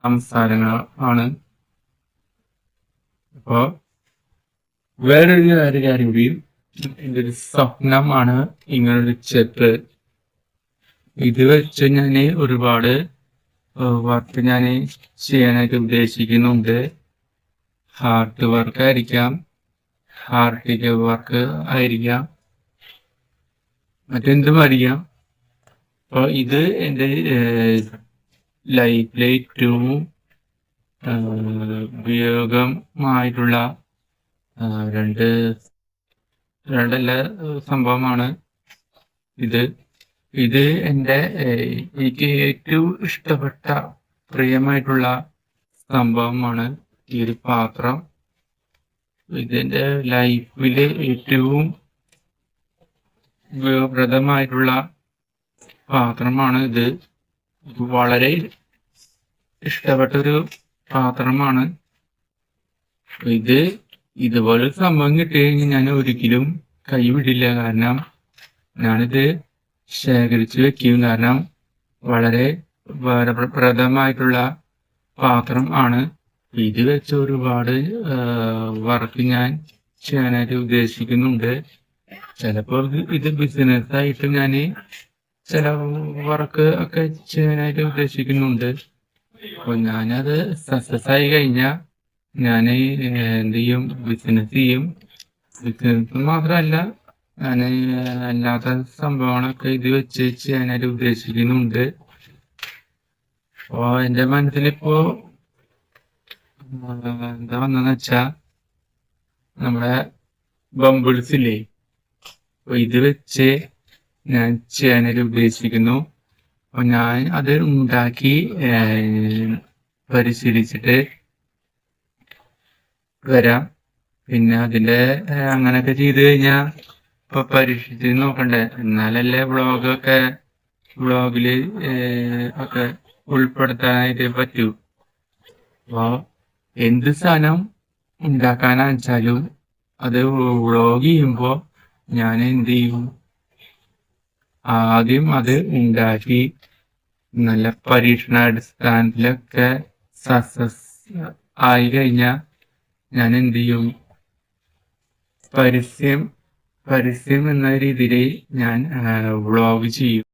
സംസാരങ്ങൾ ആണ്. അപ്പോ വേറൊരു കാര്യം കൂടിയും, എൻ്റെ ഒരു സ്വപ്നമാണ് ഇങ്ങനൊരു ചെപ്പ്. ഇത് വെച്ച് ഞാൻ ഒരുപാട് വർക്ക് ഞാൻ ചെയ്യാനായിട്ട് ഉദ്ദേശിക്കുന്നുണ്ട്. ഹാർട്ട് വർക്ക് ആയിരിക്കാം, ഹാർട്ടിക് വർക്ക് ആയിരിക്കാം, മറ്റെന്തും ആയിരിക്കാം. അപ്പോൾ ഇത് എൻ്റെ ലൈഫിലെ ഏറ്റവും ഉപയോഗമായിട്ടുള്ള രണ്ടല്ല സംഭവമാണ് ഇത്. എൻ്റെ എനിക്ക് ഏറ്റവും ഇഷ്ടപ്പെട്ട പ്രിയമായിട്ടുള്ള സംഭവമാണ് ഈ ഒരു പാത്രം. ഇതിൻ്റെ ലൈഫിലെ ഏറ്റവും ഉപയോഗപ്രദമായിട്ടുള്ള പാത്രമാണ് ഇത്. വളരെ ഇഷ്ടപ്പെട്ടൊരു പാത്രമാണ് ഇത്. ഇതുപോലൊരു സംഭവം കിട്ടിക്കഴിഞ്ഞാൽ ഞാൻ ഒരിക്കലും കൈവിടില്ല. കാരണം ഞാനിത് ശേഖരിച്ചു വെക്കും. കാരണം വളരെ ഉപകാരപ്രദമായിട്ടുള്ള പാത്രം ആണ്. ഇത് വെച്ച് ഒരുപാട് വർക്ക് ഞാൻ ചെയ്യാനായിട്ട് ഉദ്ദേശിക്കുന്നുണ്ട്. ചിലപ്പോൾ ഇത് ബിസിനസ്സായിട്ട് ഞാൻ ചില വർക്ക് ഒക്കെ ചെയ്യാനായിട്ട് ഉദ്ദേശിക്കുന്നുണ്ട്. അപ്പോൾ ഞാനത് സക്സസ് ആയി കഴിഞ്ഞാൽ ഞാൻ എന്ത് ചെയ്യും, ബിസിനസ് ചെയ്യും. ബിസിനസ് മാത്രമല്ല, ഞാൻ അല്ലാത്ത സംഭവങ്ങളൊക്കെ ഇത് വെച്ച് ചെയ്യാനായിട്ട് ഉദ്ദേശിക്കുന്നുണ്ട്. അപ്പോൾ എൻ്റെ മനസ്സിലിപ്പോ എന്താ വന്നതെന്ന് വെച്ചാൽ, നമ്മുടെ ബംബിൾസ് ഇല്ലേ, അപ്പോൾ ഇത് വെച്ച് ഞാൻ ചെയ്യാനായിട്ട് ഉദ്ദേശിക്കുന്നു. അപ്പോൾ ഞാൻ അത് ഉണ്ടാക്കി പരിശീലിച്ചിട്ട് വരാം. പിന്നെ അതിൻ്റെ അങ്ങനെയൊക്കെ ചെയ്ത് കഴിഞ്ഞാൽ ഇപ്പൊ പരീക്ഷിച്ച് നോക്കണ്ടേ, എന്നാലല്ലേ വ്ളോഗില് ഒക്കെ ഉൾപ്പെടുത്താനായിട്ട് പറ്റൂ. അപ്പോൾ എന്ത് സാധനം ഉണ്ടാക്കാനാന്ന് വെച്ചാലും അത് വ്ളോഗ് ചെയ്യുമ്പോൾ ഞാൻ എന്ത് ചെയ്യും, ആദ്യം അത് ഉണ്ടാക്കി നല്ല പരീക്ഷണാടിസ്ഥാനത്തിലൊക്കെ സക്സസ് ആയി കഴിഞ്ഞാൽ ഞാൻ എന്ത് ചെയ്യും, പരസ്യം എന്ന രീതിയിൽ ഞാൻ വ്ളോഗ് ചെയ്യും.